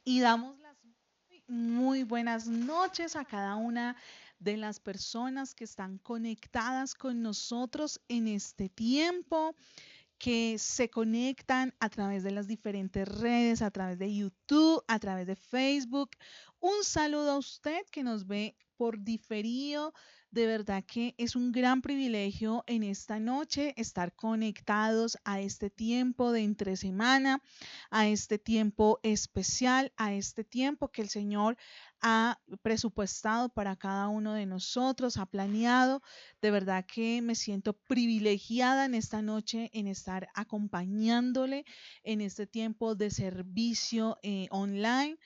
y damos las muy buenas noches a cada una de las personas que están conectadas con nosotros en este tiempo, que se conectan a través de las diferentes redes, a través de YouTube, a través de Facebook. Un saludo a usted que nos ve por diferido. De verdad que es un gran privilegio en esta noche estar conectados a este tiempo de entre semana, a este tiempo especial, a este tiempo que el Señor ha presupuestado para cada uno de nosotros, ha planeado. De verdad que me siento privilegiada en esta noche en estar acompañándole en este tiempo de servicio online.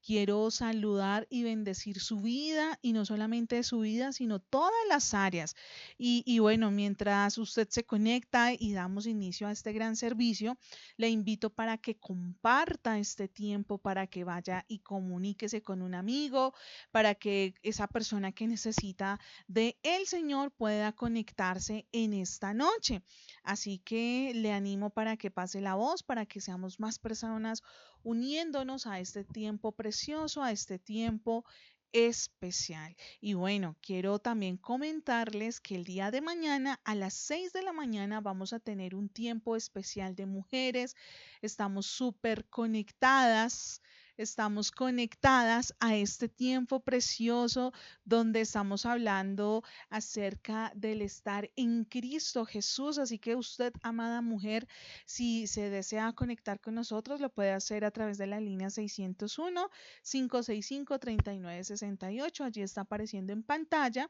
Quiero saludar y bendecir su vida y no solamente su vida, sino todas las áreas. Y bueno, mientras usted se conecta y damos inicio a este gran servicio, le invito para que comparta este tiempo, para que vaya y comuníquese con un amigo, para que esa persona que necesita de el Señor pueda conectarse en esta noche. Así que le animo para que pase la voz, para que seamos más personas uniéndonos a este tiempo precioso, a este tiempo especial. Y bueno, quiero también comentarles que el día de mañana a las 6 de la mañana vamos a tener un tiempo especial de mujeres. Estamos súper conectadas. Estamos conectadas a este tiempo precioso donde estamos hablando acerca del estar en Cristo Jesús. Así que usted, amada mujer, si se desea conectar con nosotros, lo puede hacer a través de la línea 601-565-3968. Allí está apareciendo en pantalla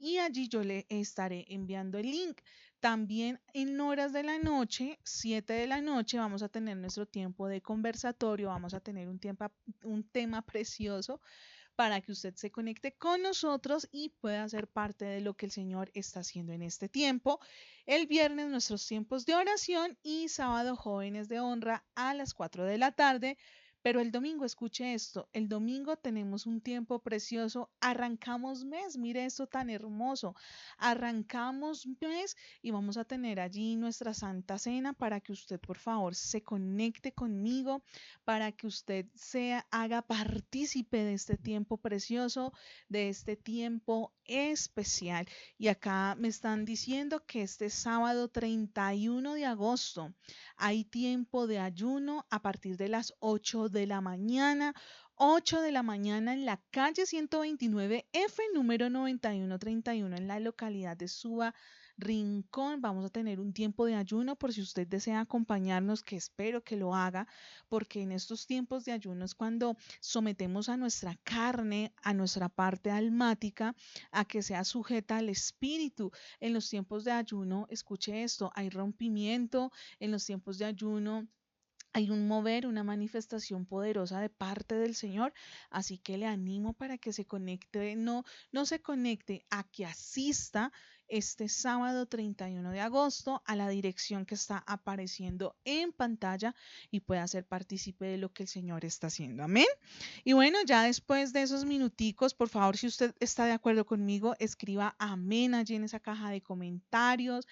y allí yo le estaré enviando el link. También en horas de la noche, 7 de la noche, vamos a tener nuestro tiempo de conversatorio, vamos a tener un tema precioso para que usted se conecte con nosotros y pueda ser parte de lo que el Señor está haciendo en este tiempo. El viernes nuestros tiempos de oración y sábado jóvenes de honra a las 4 de la tarde. Pero el domingo, escuche esto, el domingo tenemos un tiempo precioso, arrancamos mes, mire esto tan hermoso, arrancamos mes y vamos a tener allí nuestra Santa Cena para que usted por favor se conecte conmigo, para que usted haga partícipe de este tiempo precioso, de este tiempo especial. Y acá me están diciendo que este sábado 31 de agosto hay tiempo de ayuno a partir de las 8 de la mañana. 8 de la mañana en la calle 129 F, número 9131 en la localidad de Suba, Rincón. Vamos a tener un tiempo de ayuno por si usted desea acompañarnos, que espero que lo haga, porque en estos tiempos de ayuno es cuando sometemos a nuestra carne, a nuestra parte almática, a que sea sujeta al espíritu. En los tiempos de ayuno, escuche esto, hay rompimiento, en los tiempos de ayuno hay un mover, una manifestación poderosa de parte del Señor, así que le animo para que se conecte, no se conecte, a que asista este sábado 31 de agosto a la dirección que está apareciendo en pantalla y pueda ser partícipe de lo que el Señor está haciendo. Amén. Y bueno, ya después de esos minuticos, por favor, si usted está de acuerdo conmigo, escriba amén allí en esa caja de comentarios.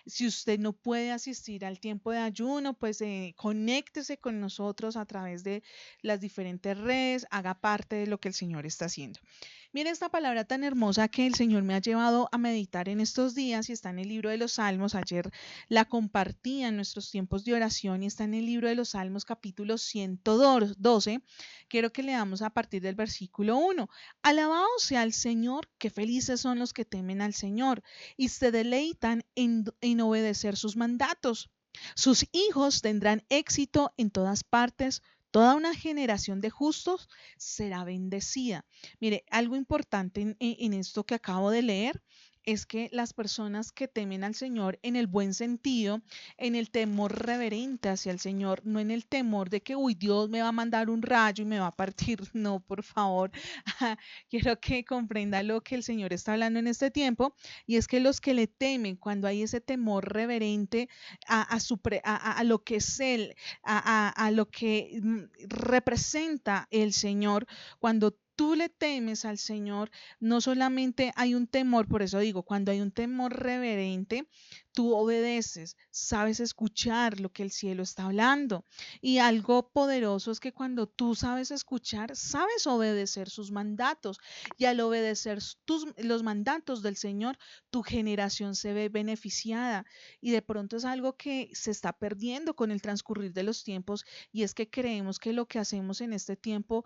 Si usted no puede asistir al tiempo de ayuno, pues conéctese con nosotros a través de las diferentes redes, haga parte de lo que el Señor está haciendo. Mire esta palabra tan hermosa que el Señor me ha llevado a meditar en estos días y está en el libro de los Salmos. Ayer la compartí en nuestros tiempos de oración y está en el libro de los Salmos capítulo 112. Quiero que leamos a partir del versículo 1. Alabado sea el Señor, que felices son los que temen al Señor y se deleitan en obedecer sus mandatos. Sus hijos tendrán éxito en todas partes. Toda una generación de justos será bendecida. Mire, algo importante en esto que acabo de leer es que las personas que temen al Señor en el buen sentido, en el temor reverente hacia el Señor, no en el temor de que, uy, Dios me va a mandar un rayo y me va a partir. No, por favor. Quiero que comprenda lo que el Señor está hablando en este tiempo, y es que los que le temen, cuando hay ese temor reverente a lo que es Él, a lo que representa el Señor, cuando tú le temes al Señor, no solamente hay un temor, por eso digo, cuando hay un temor reverente, tú obedeces, sabes escuchar lo que el cielo está hablando. Y algo poderoso es que cuando tú sabes escuchar, sabes obedecer sus mandatos. Y al obedecer los mandatos del Señor, tu generación se ve beneficiada. Y de pronto es algo que se está perdiendo con el transcurrir de los tiempos, y es que creemos que lo que hacemos en este tiempo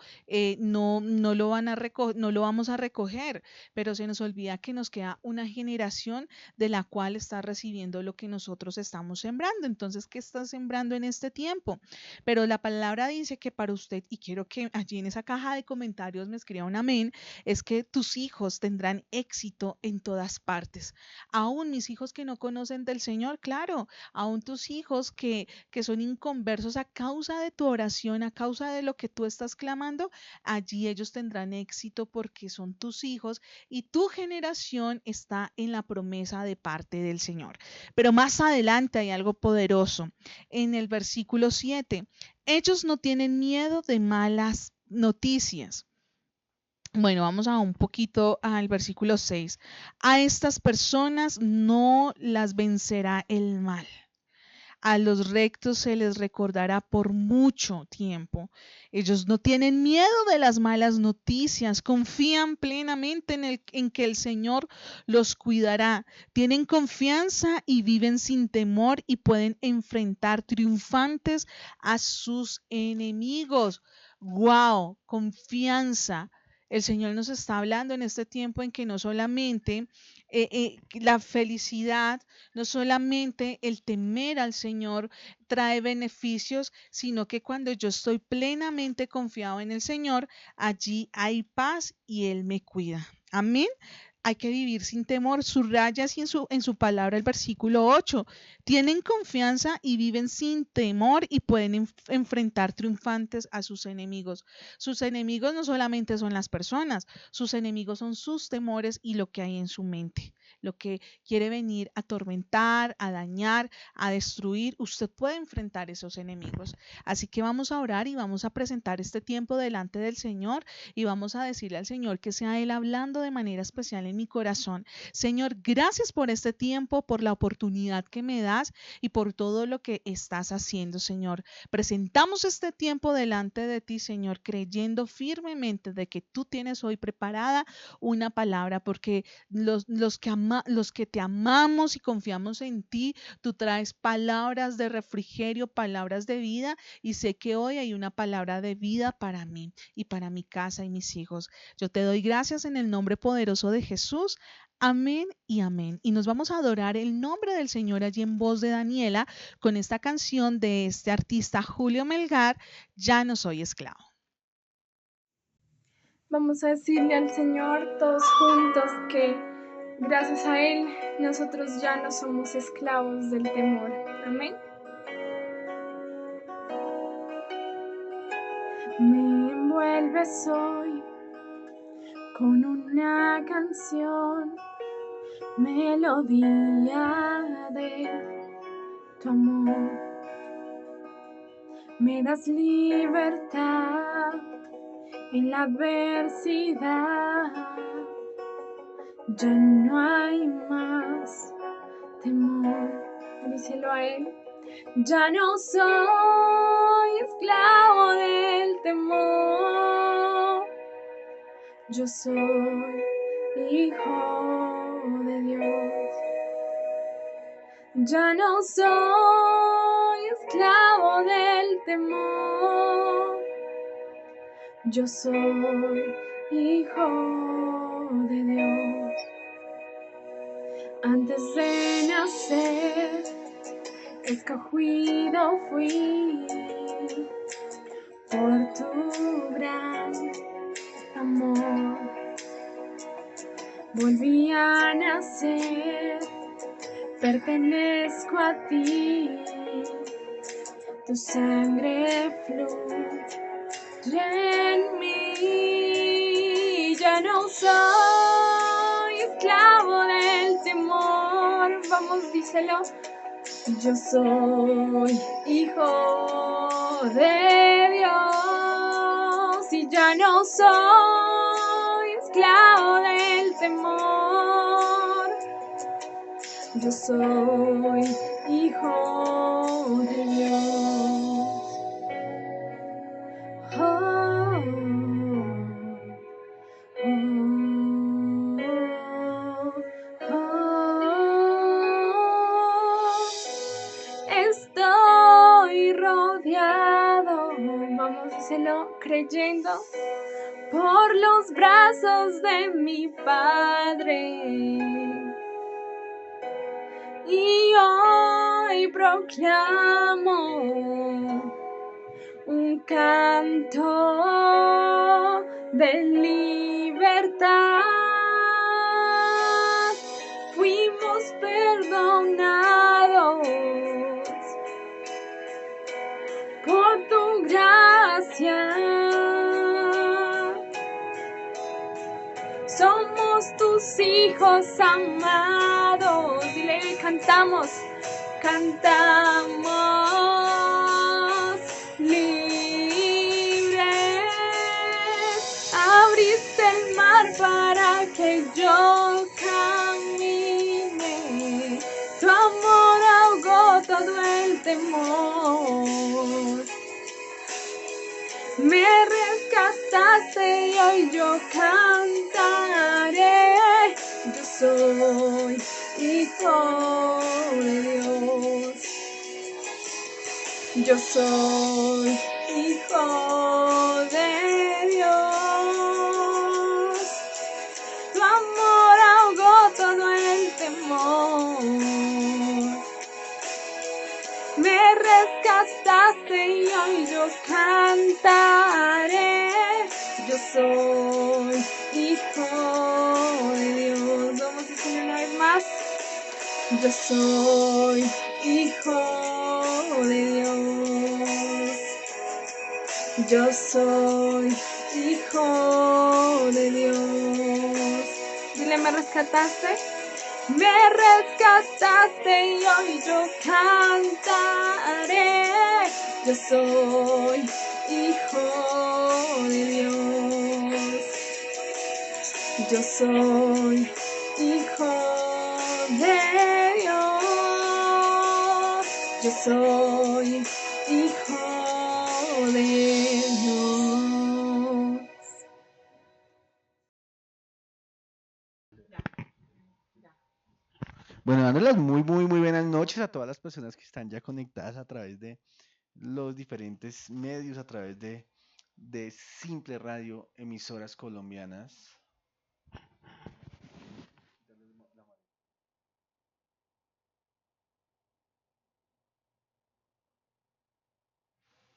no lo no lo vamos a recoger, pero se nos olvida que nos queda una generación de la cual está recibiendo lo que nosotros estamos sembrando. Entonces, ¿qué estás sembrando en este tiempo? Pero la palabra dice que para usted, y quiero que allí en esa caja de comentarios me escriba un amén, es que tus hijos tendrán éxito en todas partes. Aún mis hijos que no conocen del Señor, claro, aún tus hijos que son inconversos a causa de tu oración, a causa de lo que tú estás clamando, allí ellos tendrán éxito porque son tus hijos y tu generación está en la promesa de parte del Señor. Pero más adelante hay algo poderoso. En el versículo 7, ellos no tienen miedo de malas noticias. Bueno, vamos a un poquito al versículo 6. A estas personas no las vencerá el mal. A los rectos se les recordará por mucho tiempo. Ellos no tienen miedo de las malas noticias, confían plenamente en que el Señor los cuidará. Tienen confianza y viven sin temor y pueden enfrentar triunfantes a sus enemigos. ¡Wow! Confianza. El Señor nos está hablando en este tiempo en que no solamente la felicidad, no solamente el temer al Señor trae beneficios, sino que cuando yo estoy plenamente confiado en el Señor, allí hay paz y Él me cuida. Amén. Hay que vivir sin temor. Subraya así en su palabra el versículo 8. Tienen confianza y viven sin temor y pueden enfrentar triunfantes a sus enemigos. Sus enemigos no solamente son las personas, sus enemigos son sus temores y lo que hay en su mente, lo que quiere venir a atormentar, a dañar, a destruir. Usted puede enfrentar esos enemigos. Así que vamos a orar y vamos a presentar este tiempo delante del Señor y vamos a decirle al Señor que sea Él hablando de manera especial en mi corazón. Señor, gracias por este tiempo, por la oportunidad que me das y por todo lo que estás haciendo, Señor. Presentamos este tiempo delante de ti, Señor, creyendo firmemente de que tú tienes hoy preparada una palabra, porque los que te amamos y confiamos en ti, tú traes palabras de refrigerio, palabras de vida, y sé que hoy hay una palabra de vida para mí y para mi casa y mis hijos. Yo te doy gracias en el nombre poderoso de Jesús. Amén y amén. Y nos vamos a adorar el nombre del Señor allí en voz de Daniela con esta canción de este artista Julio Melgar, Ya no soy esclavo. Vamos a decirle al Señor todos juntos que gracias a Él nosotros ya no somos esclavos del temor. Amén. Me envuelves hoy con una canción, melodía de tu amor. Me das libertad en la adversidad. Ya no hay más temor. Díselo a Él. Ya no soy esclavo del temor. Yo soy hijo de Dios. Ya no soy esclavo del temor. Yo soy hijo de Dios. Antes de nacer, escogido fui por tu gran amor. Volví a nacer, pertenezco a ti. Tu sangre fluye en mí. Ya no soy esclavo del temor. Vamos, díselo. Yo soy hijo de Dios y ya no soy esclavo del temor. Yo soy hijo de Dios. Oh, oh, oh. Estoy rodeado, vamos a hacerlo creyendo, por los brazos de mi Padre. Y hoy proclamo un canto de libertad. Fuimos perdonados por tu gracia. Somos tus hijos amados. Dile, cantamos libres. Abriste el mar para que yo camine. Tu amor ahogó todo el temor. Me rescataste y hoy yo cantaré. Yo soy hijo de Dios. Yo soy hijo de Dios. Tu amor ahogó todo el temor. Me rescataste y hoy yo cantaré. Yo soy hijo de Dios. Vamos a decirlo una vez más. Yo soy hijo de Dios. Yo soy hijo de Dios. Dile, ¿me rescataste? Me rescataste y hoy yo cantaré. Yo soy hijo de Dios. Yo soy hijo de Dios. Yo soy hijo de Dios. Bueno, dándoles muy buenas noches a todas las personas que están ya conectadas a través de los diferentes medios, a través de Simple Radio, emisoras colombianas.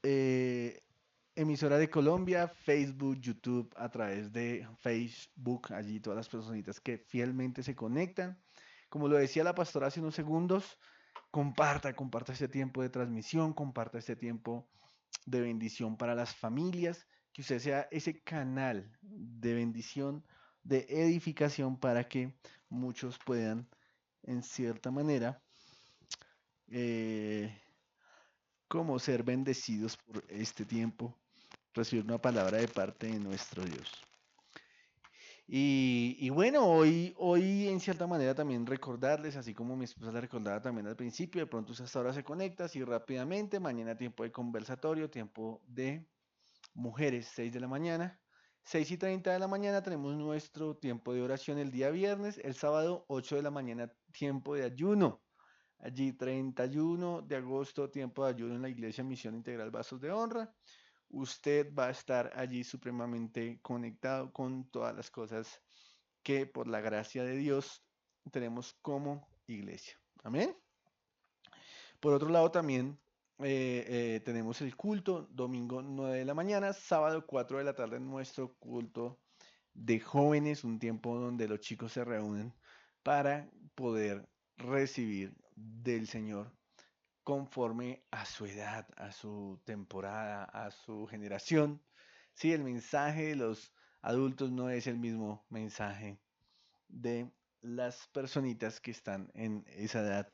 Eh, Emisora de Colombia, Facebook, YouTube, a través de Facebook, allí todas las personitas que fielmente se conectan. Como lo decía la pastora hace unos segundos, comparta este tiempo de transmisión, comparta este tiempo de bendición para las familias, que usted sea ese canal de bendición, de edificación para que muchos puedan, en cierta manera, eh, como ser bendecidos por este tiempo, recibir una palabra de parte de nuestro Dios. Y bueno, hoy en cierta manera también recordarles, así como mi esposa le recordaba también al principio, de pronto usted hasta ahora se conecta, así rápidamente, mañana tiempo de conversatorio, tiempo de mujeres, 6 de la mañana. 6:30 de la mañana tenemos nuestro tiempo de oración el día viernes, el sábado 8 de la mañana tiempo de ayuno. Allí 31 de agosto tiempo de ayuno en la Iglesia Misión Integral Vasos de Honra. Usted va a estar allí supremamente conectado con todas las cosas que por la gracia de Dios tenemos como iglesia. Amén. Por otro lado también tenemos el culto, domingo 9 de la mañana, sábado 4 de la tarde, nuestro culto de jóvenes, un tiempo donde los chicos se reúnen para poder recibir del Señor conforme a su edad, a su temporada, a su generación. Sí, el mensaje de los adultos no es el mismo mensaje de las personitas que están en esa edad,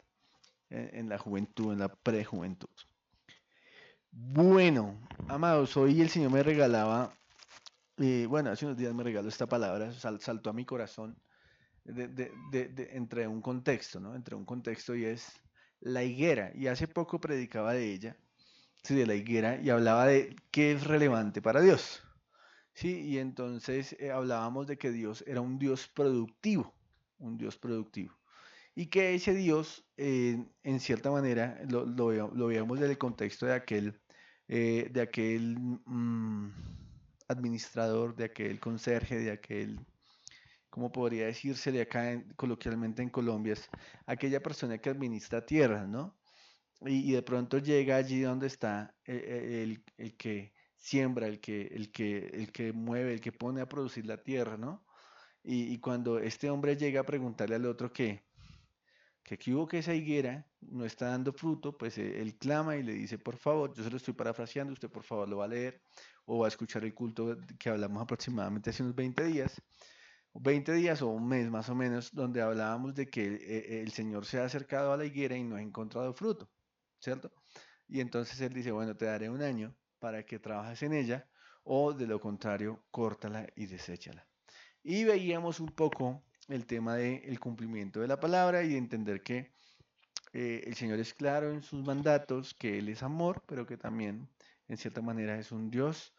en la juventud, en la prejuventud. Bueno, amados, hoy el Señor me regalaba, bueno, hace unos días me regaló esta palabra, saltó a mi corazón, entre un contexto, ¿no? Entre un contexto y es la higuera. Y hace poco predicaba de ella, sí, de la higuera, y hablaba de qué es relevante para Dios. Sí, y entonces hablábamos de que Dios era un Dios productivo, un Dios productivo. Y que ese Dios, en cierta manera, lo veíamos desde el contexto de aquel administrador, de aquel conserje, de aquel, ¿cómo podría decírsele acá coloquialmente en Colombia? Es aquella persona que administra tierras, ¿no? Y de pronto llega allí donde está el que siembra, el que mueve, el que pone a producir la tierra, ¿no? Y cuando este hombre llega a preguntarle al otro que aquí hubo que esa higuera no está dando fruto, pues él clama y le dice, por favor, yo se lo estoy parafraseando, usted por favor lo va a leer o va a escuchar el culto que hablamos aproximadamente hace unos 20 días o un mes más o menos, donde hablábamos de que el Señor se ha acercado a la higuera y no ha encontrado fruto, ¿cierto? Y entonces él dice, bueno, te daré un año para que trabajes en ella o de lo contrario, córtala y deséchala. Y veíamos un poco el tema del cumplimiento de la palabra y de entender que el Señor es claro en sus mandatos, que Él es amor, pero que también en cierta manera es un Dios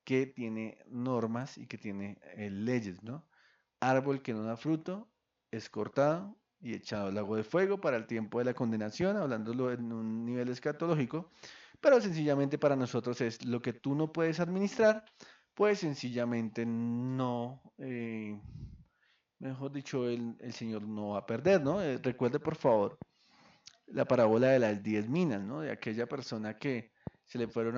que tiene normas y que tiene leyes, ¿no? Árbol que no da fruto es cortado y echado al lago de fuego para el tiempo de la condenación, hablándolo en un nivel escatológico, pero sencillamente para nosotros es lo que tú no puedes administrar, pues sencillamente no, mejor dicho, el Señor no va a perder, ¿no? Recuerde por favor la parábola de las 10 minas, ¿no? De aquella persona que se le fueron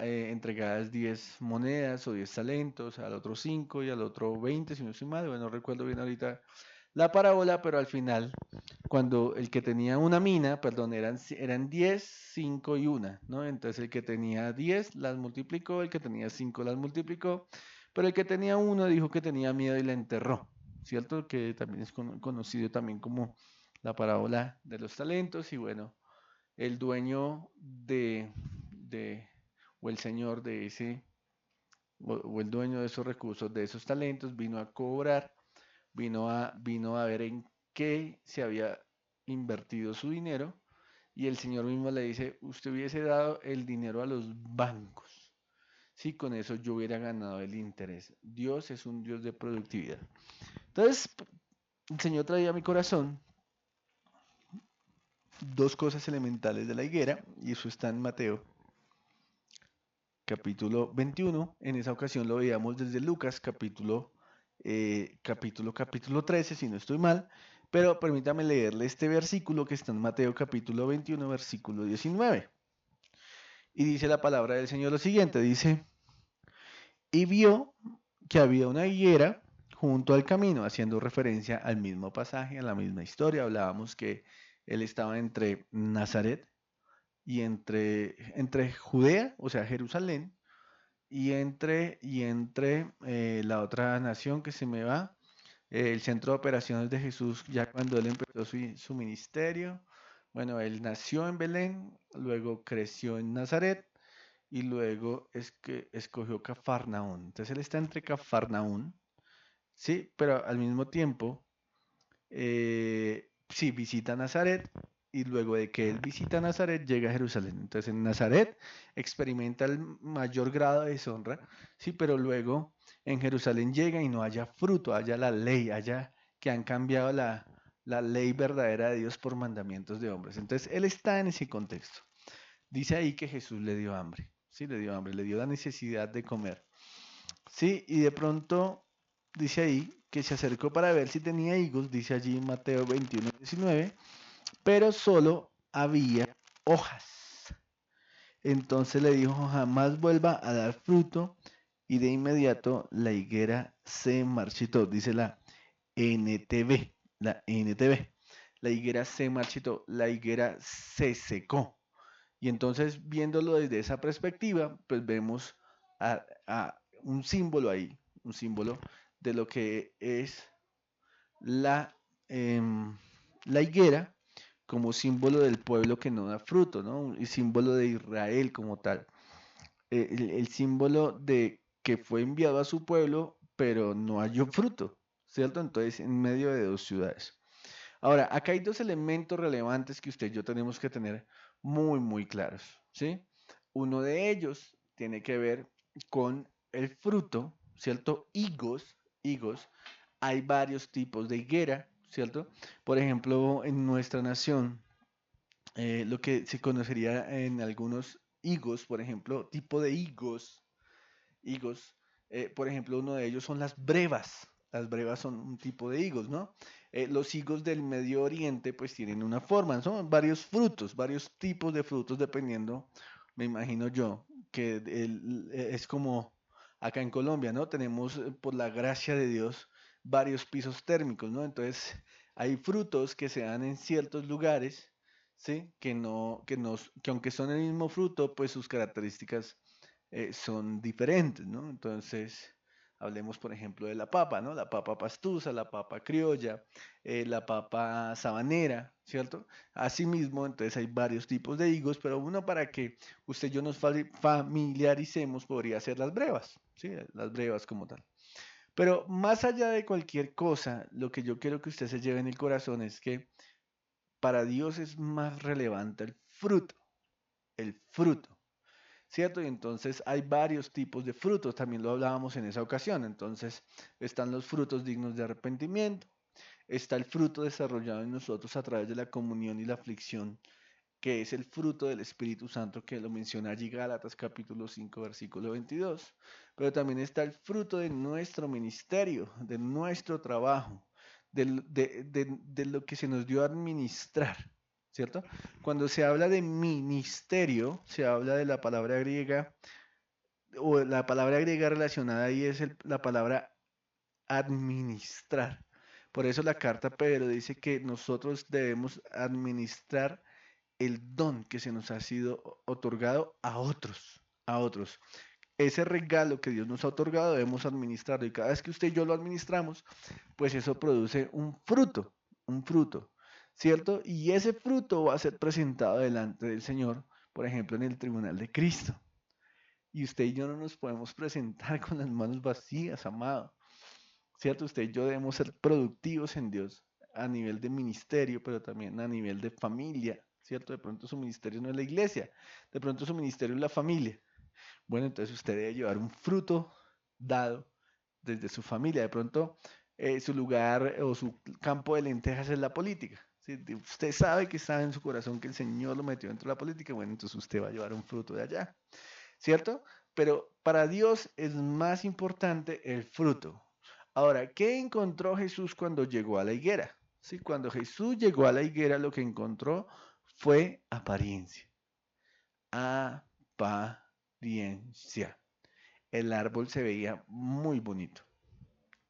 entregadas 10 monedas o 10 talentos, al otro 5 y al otro 20, si no estoy mal, bueno, no recuerdo bien ahorita la parábola, pero al final, cuando el que tenía una mina, perdón, eran 10, 5 y una, ¿no? Entonces el que tenía 10 las multiplicó, el que tenía 5 las multiplicó, pero el que tenía uno dijo que tenía miedo y la enterró, ¿cierto? Que también es conocido también como la parábola de los talentos y bueno, el dueño de o el señor de ese, o el dueño de esos recursos, de esos talentos, vino a cobrar, vino a ver en qué se había invertido su dinero y el señor mismo le dice, usted hubiese dado el dinero a los bancos. Sí, con eso yo hubiera ganado el interés. Dios es un Dios de productividad. Entonces, el Señor traía a mi corazón dos cosas elementales de la higuera, y eso está en Mateo capítulo 21. En esa ocasión lo veíamos desde Lucas capítulo 13, si no estoy mal, pero permítame leerle este versículo que está en Mateo capítulo 21, versículo 19. Y dice la palabra del Señor lo siguiente, dice, y vio que había una higuera junto al camino, haciendo referencia al mismo pasaje, a la misma historia. Hablábamos que él estaba entre Nazaret y entre Judea, o sea, Jerusalén, y entre la otra nación que se me va, el centro de operaciones de Jesús, ya cuando él empezó su ministerio. Bueno, él nació en Belén, luego creció en Nazaret y luego es que escogió Cafarnaún. Entonces él está entre Cafarnaún, sí, pero al mismo tiempo sí, visita Nazaret y luego de que él visita Nazaret llega a Jerusalén. Entonces en Nazaret experimenta el mayor grado de deshonra, sí, pero luego en Jerusalén llega y no haya fruto, haya la ley, haya que han cambiado la ley verdadera de Dios por mandamientos de hombres. Entonces él está en ese contexto. Dice ahí que Jesús le dio hambre, sí, le dio hambre, le dio la necesidad de comer. Sí, y de pronto dice ahí que se acercó para ver si tenía higos, dice allí en Mateo 21, 19, pero solo había hojas. Entonces le dijo, jamás vuelva a dar fruto, y de inmediato la higuera se marchitó, dice la NTV, la NTV. La higuera se marchitó, la higuera se secó. Y entonces, viéndolo desde esa perspectiva, pues vemos a un símbolo ahí, un símbolo de lo que es la, la higuera como símbolo del pueblo que no da fruto, ¿no? Y símbolo de Israel como tal. El símbolo de que fue enviado a su pueblo, pero no halló fruto, ¿cierto? Entonces, en medio de dos ciudades. Ahora, acá hay dos elementos relevantes que usted y yo tenemos que tener muy claros, ¿sí? Uno de ellos tiene que ver con el fruto, ¿cierto? Higos. Hay varios tipos de higuera, ¿cierto? Por ejemplo, en nuestra nación, lo que se conocería en algunos higos, por ejemplo, tipo de higos, por ejemplo, uno de ellos son las brevas. Las brevas son un tipo de higos, ¿no? Los higos del Medio Oriente pues tienen una forma, son varios frutos, varios tipos de frutos dependiendo, me imagino yo, que es como acá en Colombia, ¿no? Tenemos, por la gracia de Dios, varios pisos térmicos, ¿no? Entonces, hay frutos que se dan en ciertos lugares, ¿sí? Que aunque son el mismo fruto, pues sus características son diferentes, ¿no? Entonces, hablemos, por ejemplo, de la papa, ¿no? La papa pastusa, la papa criolla, la papa sabanera, ¿cierto? Asimismo, entonces hay varios tipos de higos, pero uno para que usted y yo nos familiaricemos podría ser las brevas, ¿sí? Las brevas como tal. Pero más allá de cualquier cosa, lo que yo quiero que usted se lleve en el corazón es que para Dios es más relevante el fruto. ¿Cierto? Y entonces hay varios tipos de frutos, también lo hablábamos en esa ocasión. Entonces están los frutos dignos de arrepentimiento, está el fruto desarrollado en nosotros a través de la comunión y la aflicción, que es el fruto del Espíritu Santo, que lo menciona allí Gálatas capítulo 5, versículo 22. Pero también está el fruto de nuestro ministerio, de nuestro trabajo, de lo que se nos dio a administrar, ¿cierto? Cuando se habla de ministerio, se habla de la palabra griega, o la palabra griega relacionada ahí es la palabra administrar. Por eso la carta Pedro dice que nosotros debemos administrar el don que se nos ha sido otorgado a otros. Ese regalo que Dios nos ha otorgado debemos administrarlo y cada vez que usted y yo lo administramos, pues eso produce un fruto, ¿cierto? Y ese fruto va a ser presentado delante del Señor, por ejemplo, en el tribunal de Cristo. Y usted y yo no nos podemos presentar con las manos vacías, amado, ¿cierto? Usted y yo debemos ser productivos en Dios a nivel de ministerio, pero también a nivel de familia, ¿cierto? De pronto su ministerio no es la iglesia, de pronto su ministerio es la familia. Bueno, entonces usted debe llevar un fruto dado desde su familia. De pronto su lugar o su campo de lentejas es la política. ¿Sí? Usted sabe que está en su corazón que el Señor lo metió dentro de la política. Bueno, entonces usted va a llevar un fruto de allá, ¿cierto? Pero para Dios es más importante el fruto. Ahora, ¿qué encontró Jesús cuando llegó a la higuera? Sí, cuando Jesús llegó a la higuera, lo que encontró fue apariencia. Apariencia. El árbol se veía muy bonito.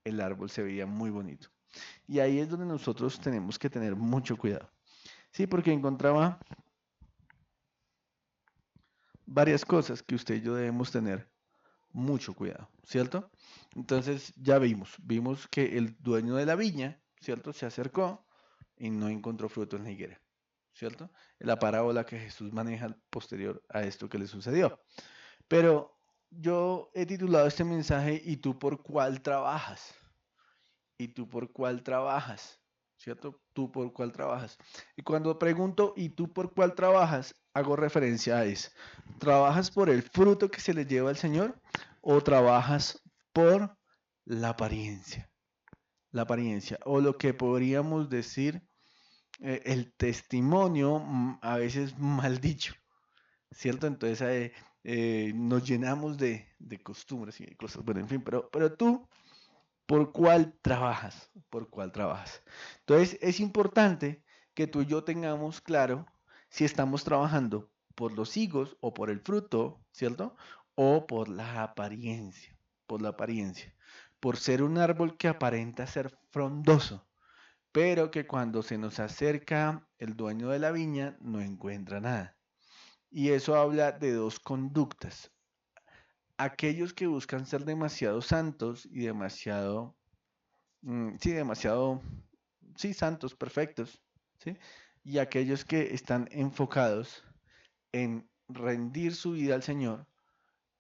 El árbol se veía muy bonito. Y ahí es donde nosotros tenemos que tener mucho cuidado. Sí, porque encontraba varias cosas que usted y yo debemos tener mucho cuidado, ¿cierto? Entonces ya vimos que el dueño de la viña, ¿cierto? Se acercó y no encontró fruto en la higuera, ¿cierto? La parábola que Jesús maneja posterior a esto que le sucedió. Pero yo he titulado este mensaje ¿Y tú por cuál trabajas? ¿Y tú por cuál trabajas? ¿Cierto? ¿Tú por cuál trabajas? Y cuando pregunto ¿y tú por cuál trabajas? Hago referencia a eso. ¿Trabajas por el fruto que se le lleva al Señor o trabajas por la apariencia? La apariencia o lo que podríamos decir el testimonio a veces mal dicho, ¿cierto? Entonces nos llenamos de costumbres y de cosas, bueno, en fin, pero tú ¿por cuál trabajas? ¿Por cuál trabajas? Entonces, es importante que tú y yo tengamos claro si estamos trabajando por los higos o por el fruto, ¿cierto? O por la apariencia, por ser un árbol que aparenta ser frondoso, pero que cuando se nos acerca el dueño de la viña no encuentra nada. Y eso habla de dos conductas. Aquellos que buscan ser demasiado santos y demasiado demasiado, sí, santos, perfectos, ¿sí? Y aquellos que están enfocados en rendir su vida al Señor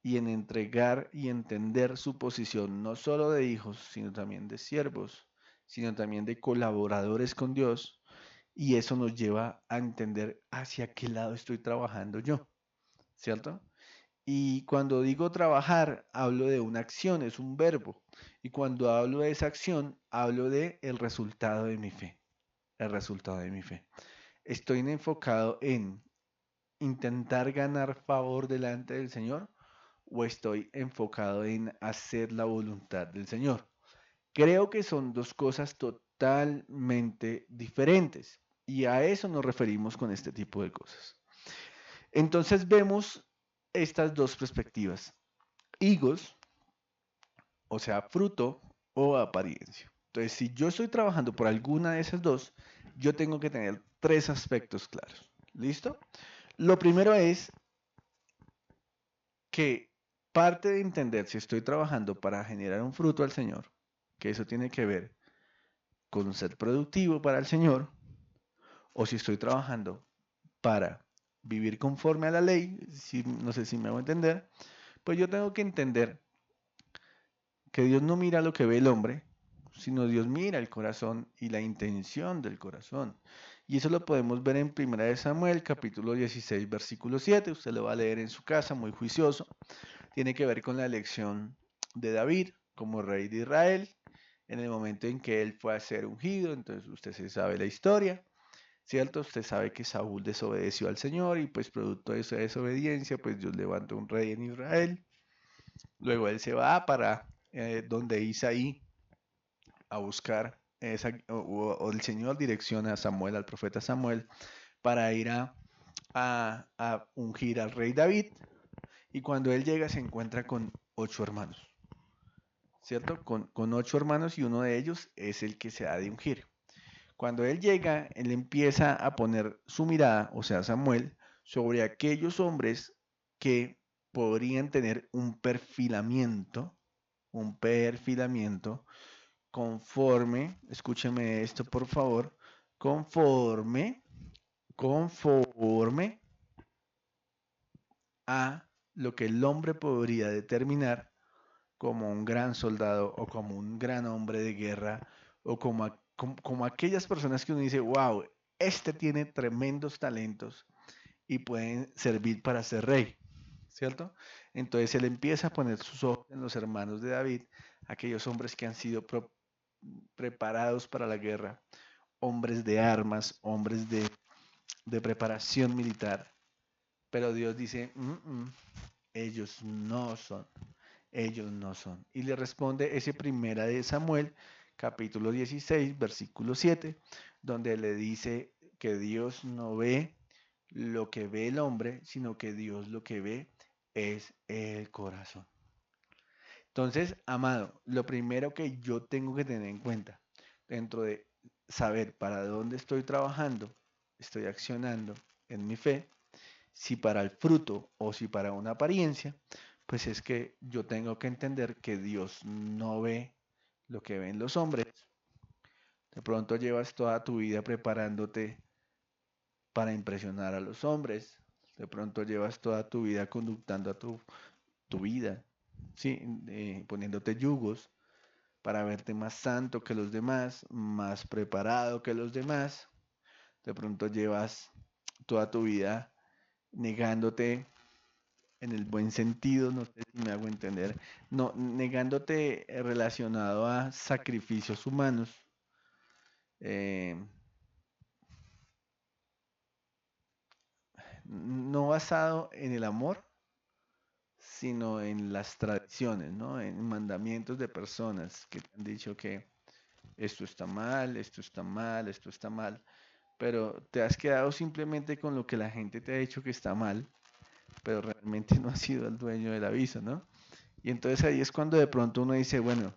y en entregar y entender su posición, no solo de hijos, sino también de siervos sino también de colaboradores con Dios, y eso nos lleva a entender hacia qué lado estoy trabajando yo, ¿cierto? Y cuando digo trabajar, hablo de una acción, es un verbo. Y cuando hablo de esa acción, hablo de el resultado de mi fe, el resultado de mi fe. Estoy enfocado en intentar ganar favor delante del Señor o estoy enfocado en hacer la voluntad del Señor. Creo que son dos cosas totalmente diferentes y a eso nos referimos con este tipo de cosas. Entonces vemos estas dos perspectivas, higos, o sea, fruto o apariencia. Entonces, si yo estoy trabajando por alguna de esas dos, yo tengo que tener tres aspectos claros. ¿Listo? Lo primero es que parte de entender si estoy trabajando para generar un fruto al Señor, que eso tiene que ver con ser productivo para el Señor, o si estoy trabajando para vivir conforme a la ley, si, no sé si me hago entender, pues yo tengo que entender que Dios no mira lo que ve el hombre, sino Dios mira el corazón y la intención del corazón. Y eso lo podemos ver en 1 Samuel, capítulo 16, versículo 7. Usted lo va a leer en su casa, muy juicioso. Tiene que ver con la elección de David como rey de Israel, en el momento en que él fue a ser ungido. Entonces usted se sabe la historia, ¿cierto? Usted sabe que Saúl desobedeció al Señor y pues producto de esa desobediencia, pues Dios levanta un rey en Israel. Luego él se va para donde Isaí a buscar o el Señor direcciona a Samuel, al profeta Samuel, para ir a ungir al rey David. Y cuando él llega se encuentra con 8 hermanos, ¿cierto? Con 8 hermanos y uno de ellos es el que se ha de ungir. Cuando él llega, él empieza a poner su mirada, o sea, Samuel, sobre aquellos hombres que podrían tener un perfilamiento conforme, escúcheme esto por favor, conforme a lo que el hombre podría determinar como un gran soldado o como un gran hombre de guerra o como aquellas personas que uno dice, wow, este tiene tremendos talentos y pueden servir para ser rey, ¿cierto? Entonces él empieza a poner sus ojos en los hermanos de David, aquellos hombres que han sido preparados para la guerra, hombres de armas, hombres de preparación militar. Pero Dios dice, ellos no son, ellos no son. Y le responde ese primera de Samuel, capítulo 16, versículo 7, donde le dice que Dios no ve lo que ve el hombre, sino que Dios lo que ve es el corazón. Entonces, amado, lo primero que yo tengo que tener en cuenta dentro de saber para dónde estoy trabajando, estoy accionando en mi fe, si para el fruto o si para una apariencia, pues es que yo tengo que entender que Dios no ve lo que ven los hombres. De pronto llevas toda tu vida preparándote para impresionar a los hombres. De pronto llevas toda tu vida conductando a tu vida, ¿sí? Poniéndote yugos para verte más santo que los demás, más preparado que los demás. De pronto llevas toda tu vida negándote en el buen sentido, no sé si me hago entender, no, negándote relacionado a sacrificios humanos. eh, no basado en el amor, sino en las tradiciones, ¿no? En mandamientos de personas que te han dicho que esto está mal, esto está mal, esto está mal, pero te has quedado simplemente con lo que la gente te ha dicho que está mal, pero realmente no has sido el dueño del aviso, ¿no? Y entonces ahí es cuando de pronto uno dice, bueno,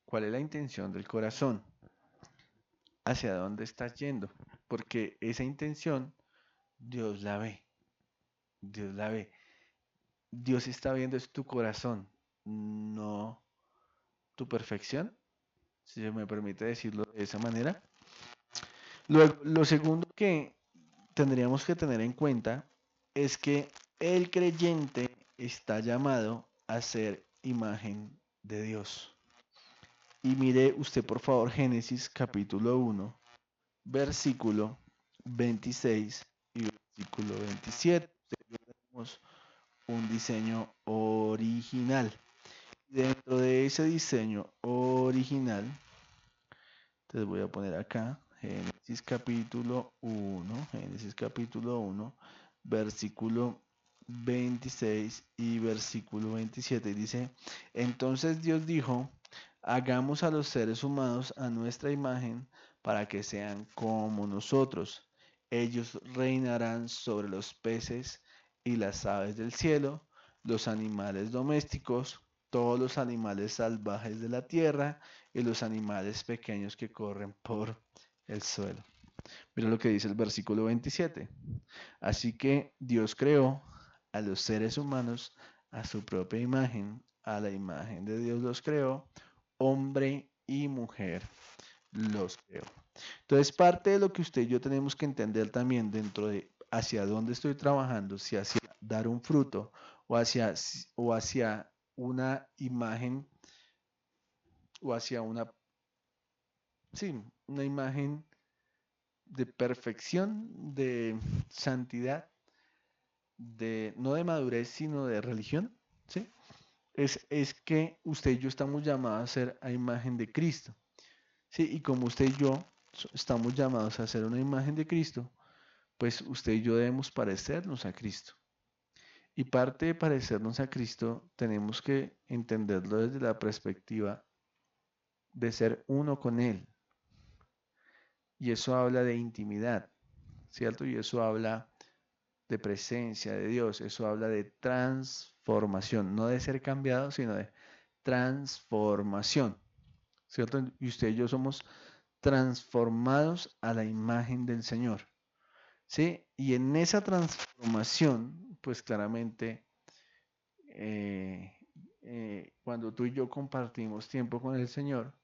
¿cuál es la intención del corazón? ¿Hacia dónde estás yendo? Porque esa intención Dios la ve, Dios la ve. Dios está viendo es tu corazón, no tu perfección, si se me permite decirlo de esa manera. Luego, lo segundo que tendríamos que tener en cuenta es que el creyente está llamado a ser imagen de Dios. Y mire usted por favor Génesis capítulo 1, versículo 26 y versículo 27. Tenemos un diseño original. Dentro de ese diseño original, entonces voy a poner acá Génesis capítulo 1, versículo 26 y versículo 27. Dice, entonces Dios dijo, hagamos a los seres humanos a nuestra imagen para que sean como nosotros. Ellos reinarán sobre los peces y las aves del cielo, los animales domésticos, todos los animales salvajes de la tierra y los animales pequeños que corren por el suelo. Mira lo que dice el versículo 27. Así que Dios creó a los seres humanos a su propia imagen, a la imagen de Dios los creó, hombre y mujer los creó. Entonces, parte de lo que usted y yo tenemos que entender también dentro de hacia dónde estoy trabajando, si hacia dar un fruto o hacia una imagen o hacia una imagen de perfección, de santidad, no de madurez, sino de religión, ¿sí? Es que usted y yo estamos llamados a ser a imagen de Cristo, ¿sí? Y como usted y yo estamos llamados a ser una imagen de Cristo, pues usted y yo debemos parecernos a Cristo. Y parte de parecernos a Cristo tenemos que entenderlo desde la perspectiva de ser uno con Él. Y eso habla de intimidad, ¿cierto? Y eso habla de presencia de Dios, eso habla de transformación, no de ser cambiado, sino de transformación, ¿cierto? Y usted y yo somos transformados a la imagen del Señor, ¿sí? Y en esa transformación, pues claramente, cuando tú y yo compartimos tiempo con el Señor,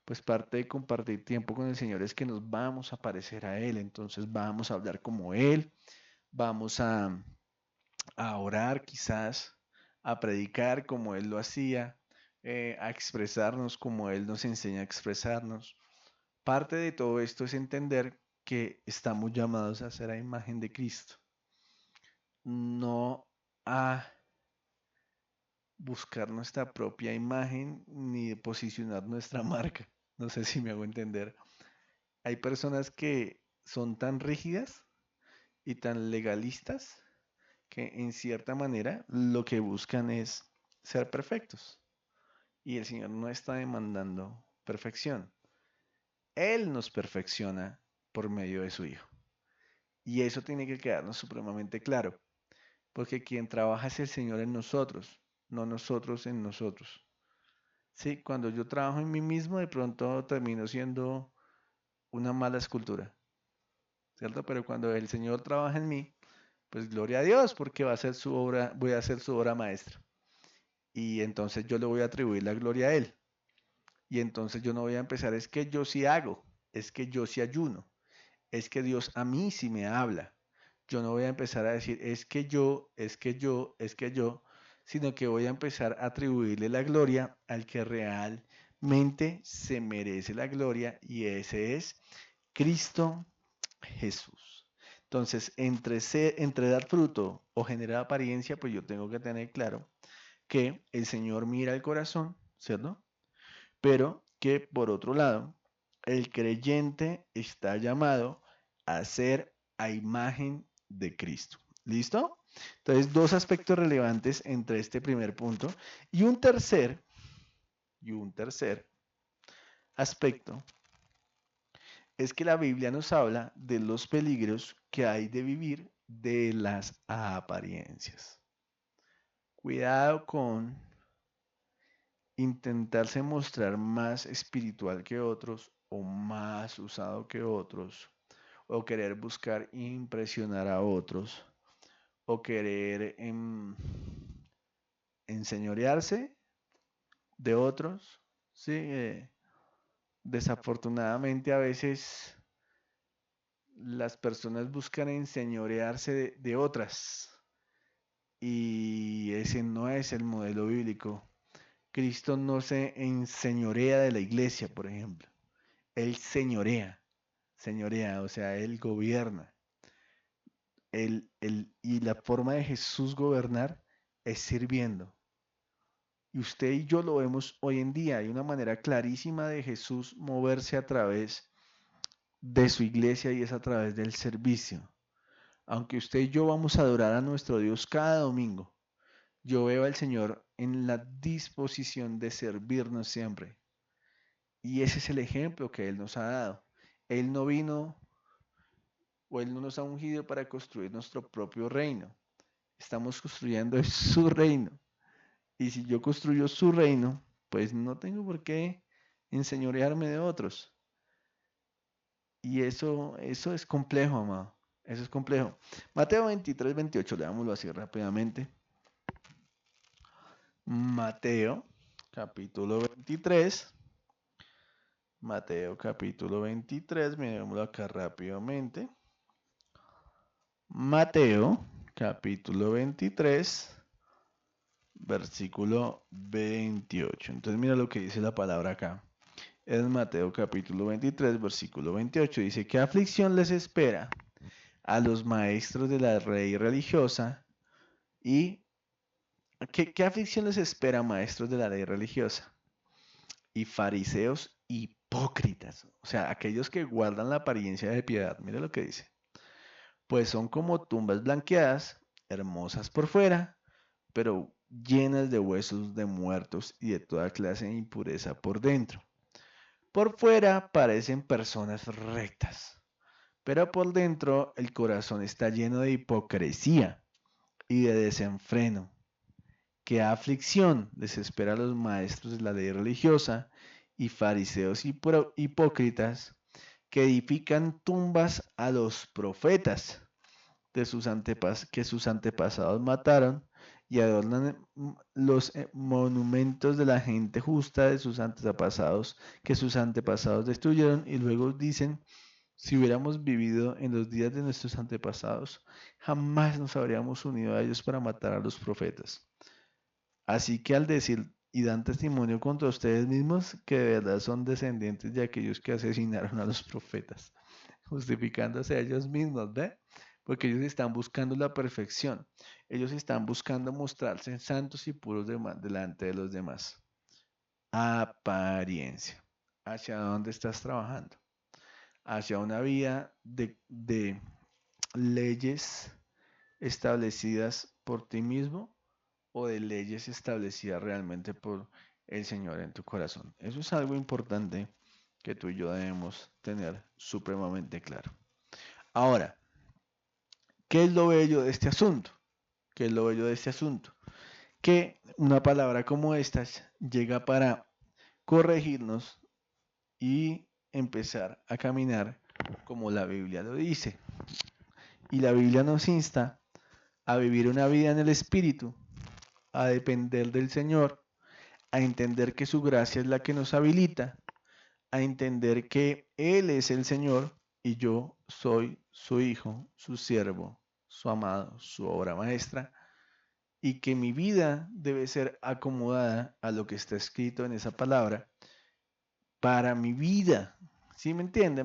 pues parte de compartir tiempo con el Señor es que nos vamos a parecer a Él, entonces vamos a hablar como Él, vamos a orar quizás, a predicar como Él lo hacía, a expresarnos como Él nos enseña a expresarnos. Parte de todo esto es entender que estamos llamados a ser a imagen de Cristo, no a buscar nuestra propia imagen ni posicionar nuestra marca. No sé si me hago entender. Hay personas que son tan rígidas y tan legalistas que en cierta manera lo que buscan es ser perfectos. Y el Señor no está demandando perfección. Él nos perfecciona por medio de su Hijo. Y eso tiene que quedarnos supremamente claro, porque quien trabaja es el Señor en nosotros, no nosotros en nosotros. Sí, cuando yo trabajo en mí mismo, de pronto termino siendo una mala escultura, ¿cierto? Pero cuando el Señor trabaja en mí, pues gloria a Dios, porque va a ser su obra, voy a hacer su obra maestra. Y entonces yo le voy a atribuir la gloria a Él. Y entonces yo no voy a empezar, es que yo sí hago, es que yo sí ayuno, es que Dios a mí sí me habla. Yo no voy a empezar a decir, es que yo, es que yo, es que yo, sino que voy a empezar a atribuirle la gloria al que realmente se merece la gloria y ese es Cristo Jesús. Entonces, entre dar fruto o generar apariencia, pues yo tengo que tener claro que el Señor mira el corazón, ¿cierto? Pero que por otro lado, el creyente está llamado a ser a imagen de Cristo. ¿Listo? Entonces, dos aspectos relevantes entre este primer punto y un tercer aspecto es que la Biblia nos habla de los peligros que hay de vivir de las apariencias. Cuidado con intentarse mostrar más espiritual que otros o más usado que otros o querer buscar impresionar a otros o querer enseñorearse de otros, ¿sí? Desafortunadamente a veces las personas buscan enseñorearse de otras y ese no es el modelo bíblico. Cristo no se enseñorea de la iglesia, por ejemplo. Él señorea, o sea, Él gobierna. Y la forma de Jesús gobernar es sirviendo. Y usted y yo lo vemos hoy en día. Hay una manera clarísima de Jesús moverse a través de su iglesia y es a través del servicio. Aunque usted y yo vamos a adorar a nuestro Dios cada domingo, yo veo al Señor en la disposición de servirnos siempre. Y ese es el ejemplo que Él nos ha dado. Él no vino o Él no nos ha ungido para construir nuestro propio reino. Estamos construyendo su reino. Y si yo construyo su reino, pues no tengo por qué enseñorearme de otros. Y eso es complejo, amado. Eso es complejo. Mateo 23, 28, leámoslo así rápidamente. Mateo, capítulo 23. Mateo, capítulo 23, mirémoslo acá rápidamente. Mateo, capítulo 23, versículo 28. Entonces mira lo que dice la palabra acá. Es Mateo capítulo 23, versículo 28. Dice, ¿qué aflicción les espera a los maestros de la ley religiosa? ¿Y qué aflicción les espera, maestros de la ley religiosa? Y fariseos hipócritas. O sea, aquellos que guardan la apariencia de piedad. Mira lo que dice. Pues son como tumbas blanqueadas, hermosas por fuera, pero llenas de huesos de muertos y de toda clase de impureza por dentro. Por fuera parecen personas rectas, pero por dentro el corazón está lleno de hipocresía y de desenfreno. ¿Qué aflicción les espera a los maestros de la ley religiosa y fariseos hipócritas que edifican tumbas a los profetas de que sus antepasados mataron y adornan los monumentos de la gente justa de sus antepasados que sus antepasados destruyeron y luego dicen, si hubiéramos vivido en los días de nuestros antepasados, jamás nos habríamos unido a ellos para matar a los profetas. Así que al decir y dan testimonio contra ustedes mismos que de verdad son descendientes de aquellos que asesinaron a los profetas, justificándose a ellos mismos, ¿ve? Porque ellos están buscando la perfección. Ellos están buscando mostrarse santos y puros delante de los demás. Apariencia. ¿Hacia dónde estás trabajando? ¿Hacia una vida de leyes establecidas por ti mismo o de leyes establecidas realmente por el Señor en tu corazón? Eso es algo importante que tú y yo debemos tener supremamente claro. Ahora, ¿qué es lo bello de este asunto? ¿Qué es lo bello de este asunto? Que una palabra como esta llega para corregirnos y empezar a caminar como la Biblia lo dice. Y la Biblia nos insta a vivir una vida en el Espíritu, a depender del Señor, a entender que su gracia es la que nos habilita, a entender que Él es el Señor y yo soy su hijo, su siervo, su amado, su obra maestra, y que mi vida debe ser acomodada a lo que está escrito en esa palabra para mi vida. ¿Sí me entiende?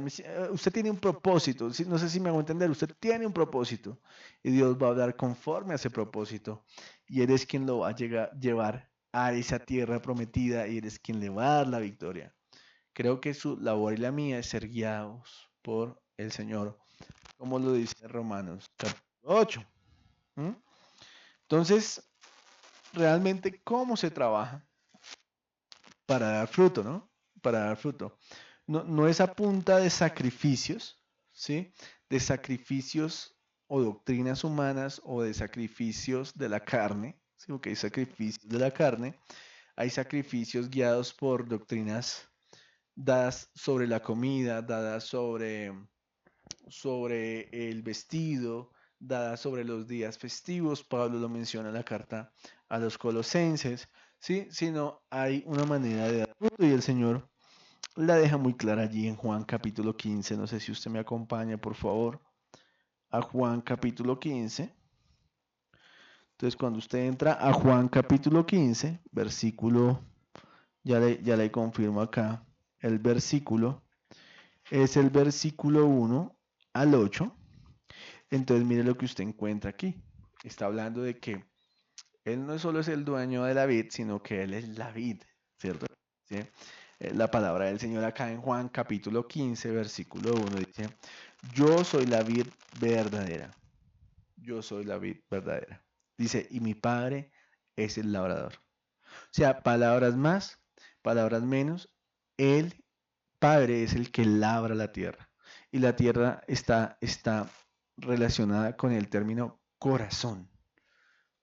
Usted tiene un propósito, no sé si me hago entender, usted tiene un propósito y Dios va a hablar conforme a ese propósito y eres quien lo va a llevar a esa tierra prometida y eres quien le va a dar la victoria. Creo que su labor y la mía es ser guiados por el Señor, como lo dice Romanos capítulo 8. ¿Mm? Entonces, realmente, ¿cómo se trabaja para dar fruto, no? Para dar fruto. No es a punta de sacrificios, ¿sí? De sacrificios o doctrinas humanas o de sacrificios de la carne, ¿sí? Porque hay sacrificios de la carne, hay sacrificios guiados por doctrinas dadas sobre la comida, dadas sobre el vestido, dadas sobre los días festivos. Pablo lo menciona en la carta a los colosenses, ¿sí? Sino hay una manera de dar fruto y el Señor la deja muy clara allí en Juan capítulo 15. No sé si usted me acompaña, por favor, a Juan capítulo 15. Entonces, cuando usted entra a Juan capítulo 15, versículo ya le confirmo acá el versículo. Es el versículo 1 al 8. Entonces mire lo que usted encuentra aquí. Está hablando de que él no solo es el dueño de la vid, sino que él es la vid, ¿cierto? ¿Sí? La palabra del Señor acá en Juan capítulo 15, versículo 1 dice, yo soy la vid verdadera. Yo soy la vid verdadera. Dice, y mi padre es el labrador. O sea, palabras más, palabras menos, el padre es el que labra la tierra. Y la tierra está relacionada con el término corazón.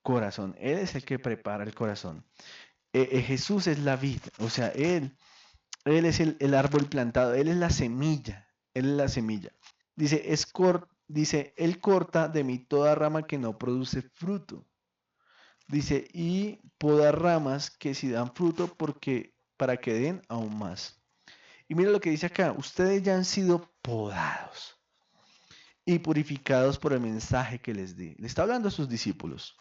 Corazón. Él es el que prepara el corazón. Jesús es la vid, o sea, él es el árbol plantado, Él es la semilla, Él es la semilla. Dice, Él corta de mí toda rama que no produce fruto. Dice, y poda ramas que si dan fruto para que den aún más. Y mira lo que dice acá, ustedes ya han sido podados y purificados por el mensaje que les di. Le está hablando a sus discípulos.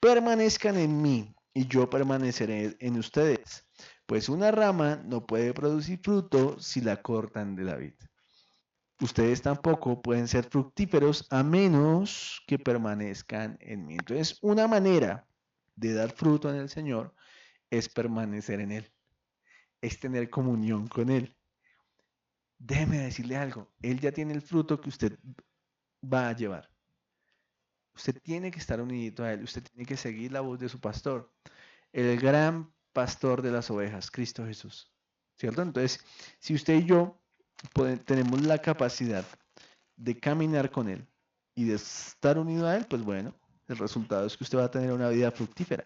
Permanezcan en mí y yo permaneceré en ustedes. Pues una rama no puede producir fruto si la cortan de la vid. Ustedes tampoco pueden ser fructíferos a menos que permanezcan en mí. Entonces, una manera de dar fruto en el Señor es permanecer en Él, es tener comunión con Él. Déjeme decirle algo, Él ya tiene el fruto que usted va a llevar. Usted tiene que estar unidito a Él, usted tiene que seguir la voz de su pastor, el gran pastor de las ovejas, Cristo Jesús. ¿Cierto? Entonces, si usted y yo tenemos la capacidad de caminar con Él y de estar unido a Él, pues bueno, el resultado es que usted va a tener una vida fructífera.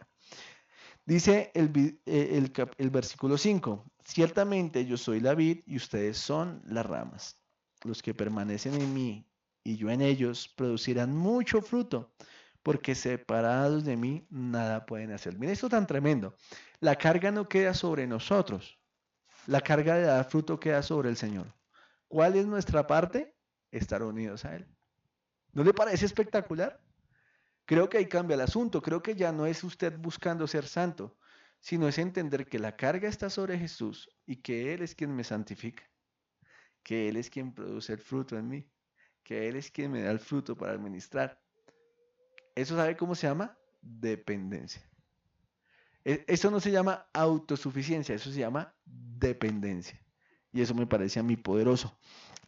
Dice el versículo 5, ciertamente yo soy la vid y ustedes son las ramas. Los que permanecen en mí y yo en ellos producirán mucho fruto, porque separados de mí nada pueden hacer. Mira esto tan tremendo. La carga no queda sobre nosotros, la carga de dar fruto queda sobre el Señor. ¿Cuál es nuestra parte? Estar unidos a Él. ¿No le parece espectacular? Creo que ahí cambia el asunto, creo que ya no es usted buscando ser santo, sino es entender que la carga está sobre Jesús y que Él es quien me santifica, que Él es quien produce el fruto en mí, que Él es quien me da el fruto para administrar. ¿Eso sabe cómo se llama? Dependencia. Eso no se llama autosuficiencia, eso se llama dependencia. Y eso me parece a mí poderoso.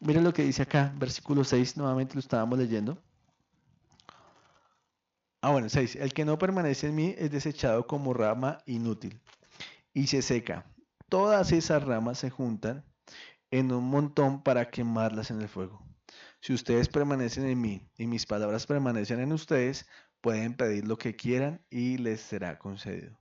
Miren lo que dice acá, versículo 6, nuevamente lo estábamos leyendo. Bueno, 6. El que no permanece en mí es desechado como rama inútil y se seca. Todas esas ramas se juntan en un montón para quemarlas en el fuego. Si ustedes permanecen en mí y mis palabras permanecen en ustedes, pueden pedir lo que quieran y les será concedido.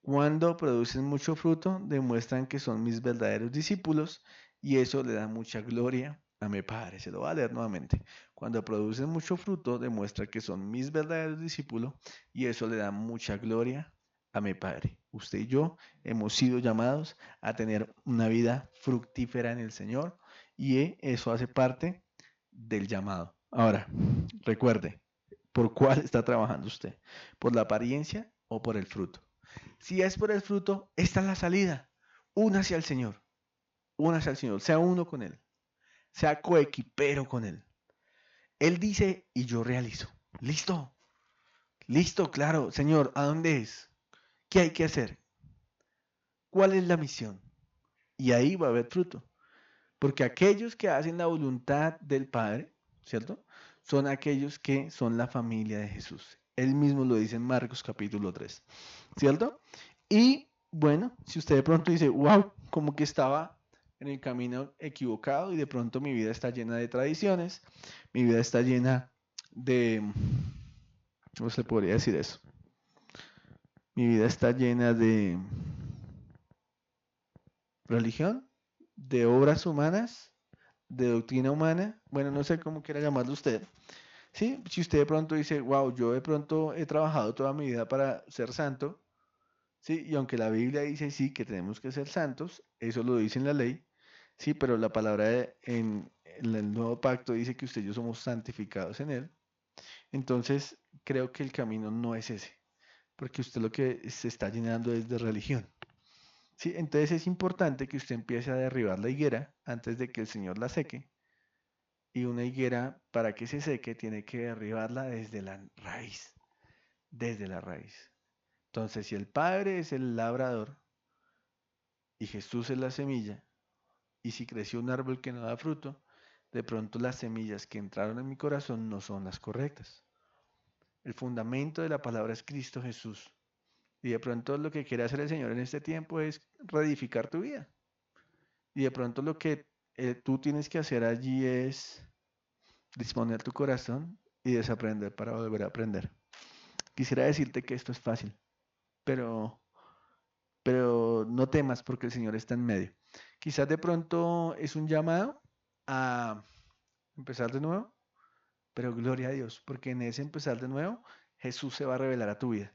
Cuando producen mucho fruto, demuestran que son mis verdaderos discípulos y eso le da mucha gloria a mi Padre. Se lo voy a leer nuevamente. Cuando producen mucho fruto, demuestra que son mis verdaderos discípulos y eso le da mucha gloria a mi Padre. Usted y yo hemos sido llamados a tener una vida fructífera en el Señor y eso hace parte del llamado. Ahora, recuerde, ¿por cuál está trabajando usted? ¿Por la apariencia o por el fruto? Si es por el fruto, esta es la salida. Únase al Señor. Únase al Señor. Sea uno con Él. Sea coequipero con Él. Él dice y yo realizo. Listo. Listo, claro. Señor, ¿a dónde es? ¿Qué hay que hacer? ¿Cuál es la misión? Y ahí va a haber fruto. Porque aquellos que hacen la voluntad del Padre, ¿cierto? Son aquellos que son la familia de Jesús. Él mismo lo dice en Marcos capítulo 3, ¿cierto? Y bueno, si usted de pronto dice, wow, como que estaba en el camino equivocado y de pronto mi vida está llena de tradiciones, mi vida está llena de, ¿cómo se le podría decir eso? Mi vida está llena de religión, de obras humanas, de doctrina humana, bueno, no sé cómo quiera llamarlo usted. ¿Sí? Si usted de pronto dice, wow, yo de pronto he trabajado toda mi vida para ser santo, ¿sí? Y aunque la Biblia dice sí que tenemos que ser santos, eso lo dice en la ley, sí, pero la palabra en el nuevo pacto dice que usted y yo somos santificados en él. Entonces, creo que el camino no es ese, porque usted lo que se está llenando es de religión. Sí, entonces es importante que usted empiece a derribar la higuera antes de que el Señor la seque. Y una higuera, para que se seque, tiene que derribarla desde la raíz, desde la raíz. Entonces, si el Padre es el labrador y Jesús es la semilla, y si creció un árbol que no da fruto, de pronto las semillas que entraron en mi corazón no son las correctas. El fundamento de la palabra es Cristo Jesús. Y de pronto lo que quiere hacer el Señor en este tiempo es reedificar tu vida. Y de pronto lo que tú tienes que hacer allí es disponer tu corazón y desaprender para volver a aprender. Quisiera decirte que esto es fácil, pero, pero no temas porque el Señor está en medio. Quizás de pronto es un llamado a empezar de nuevo, pero gloria a Dios, porque en ese empezar de nuevo, Jesús se va a revelar a tu vida.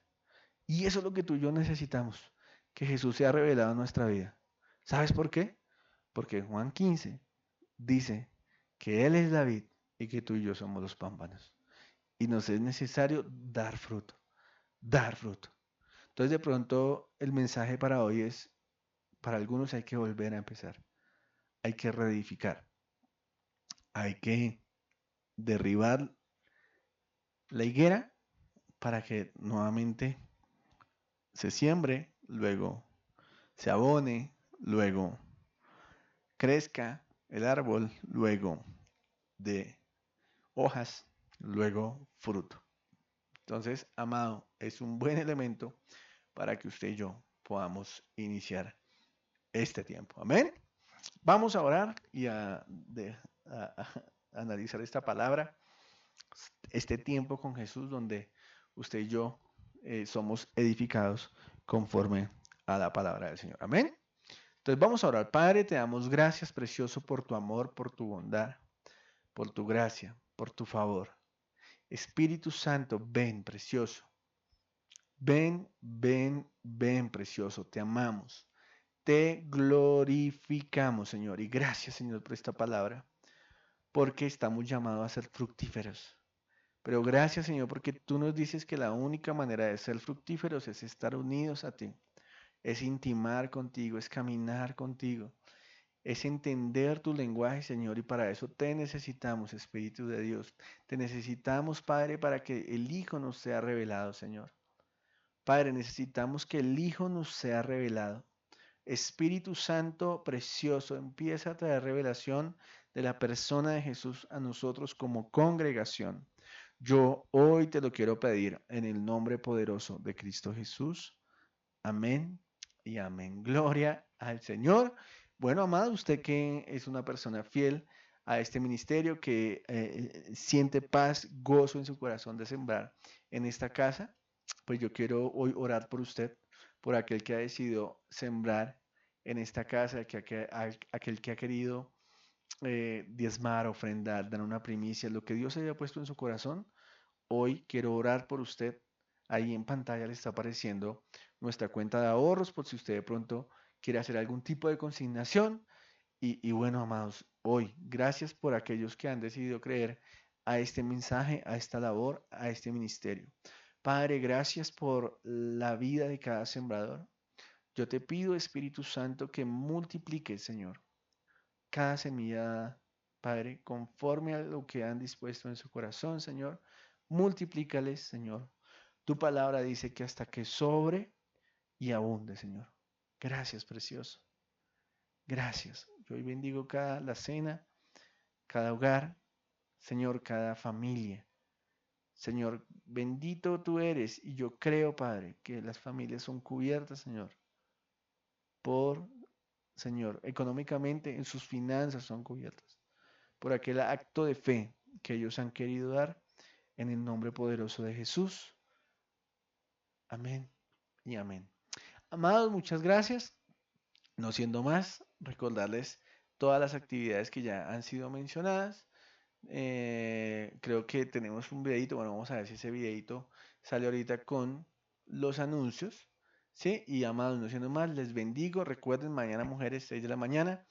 Y eso es lo que tú y yo necesitamos, que Jesús sea revelado en nuestra vida. ¿Sabes por qué? Porque Juan 15 dice que Él es David y que tú y yo somos los pámpanos. Y nos es necesario dar fruto, dar fruto. Entonces de pronto el mensaje para hoy es, para algunos hay que volver a empezar, hay que reedificar, hay que derribar la higuera para que nuevamente se siembre, luego se abone, luego crezca el árbol, luego de hojas, luego fruto. Entonces, amado, es un buen elemento para que usted y yo podamos iniciar este tiempo. Amén. Vamos a orar y a analizar esta palabra, este tiempo con Jesús donde usted y yo somos edificados conforme a la palabra del Señor. Amén. Entonces vamos a orar. Padre, te damos gracias, precioso, por tu amor, por tu bondad, por tu gracia, por tu favor. Espíritu Santo, ven, precioso. Ven, ven, ven, precioso. Te amamos. Te glorificamos, Señor. Y gracias, Señor, por esta palabra, porque estamos llamados a ser fructíferos. Pero gracias, Señor, porque tú nos dices que la única manera de ser fructíferos es estar unidos a ti, es intimar contigo, es caminar contigo, es entender tu lenguaje, Señor, y para eso te necesitamos, Espíritu de Dios. Te necesitamos, Padre, para que el Hijo nos sea revelado, Señor. Padre, necesitamos que el Hijo nos sea revelado. Espíritu Santo precioso, empieza a traer revelación de la persona de Jesús a nosotros como congregación. Yo hoy te lo quiero pedir en el nombre poderoso de Cristo Jesús. Amén y amén. Gloria al Señor. Bueno, amado, usted que es una persona fiel a este ministerio, que siente paz, gozo en su corazón de sembrar en esta casa, pues yo quiero hoy orar por usted, por aquel que ha decidido sembrar en esta casa, aquel que ha querido diezmar, ofrendar, dar una primicia, lo que Dios haya puesto en su corazón. Hoy quiero orar por usted. Ahí en pantalla le está apareciendo nuestra cuenta de ahorros por si usted de pronto quiere hacer algún tipo de consignación. Y bueno, amados, hoy, gracias por aquellos que han decidido creer a este mensaje, a esta labor, a este ministerio. Padre, gracias por la vida de cada sembrador. Yo te pido, Espíritu Santo, que multiplique, Señor, cada semilla, Padre, conforme a lo que han dispuesto en su corazón, Señor. Multiplícales, Señor. Tu palabra dice que hasta que sobre y abunde, Señor. Gracias, precioso. Gracias. Yo hoy bendigo cada la cena, cada hogar, Señor, cada familia. Señor, bendito tú eres y yo creo, Padre, que las familias son cubiertas, Señor, por, Señor, económicamente en sus finanzas son cubiertas, por aquel acto de fe que ellos han querido dar en el nombre poderoso de Jesús. Amén y amén. Amados, muchas gracias. No siendo más, recordarles todas las actividades que ya han sido mencionadas. Creo que tenemos un videito, bueno, vamos a ver si ese videito sale ahorita con los anuncios, ¿sí? Y amados, no siendo más, les bendigo. Recuerden, mañana mujeres, 6 de la mañana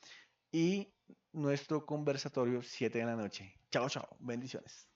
y nuestro conversatorio 7 de la noche. Chao, chao. Bendiciones.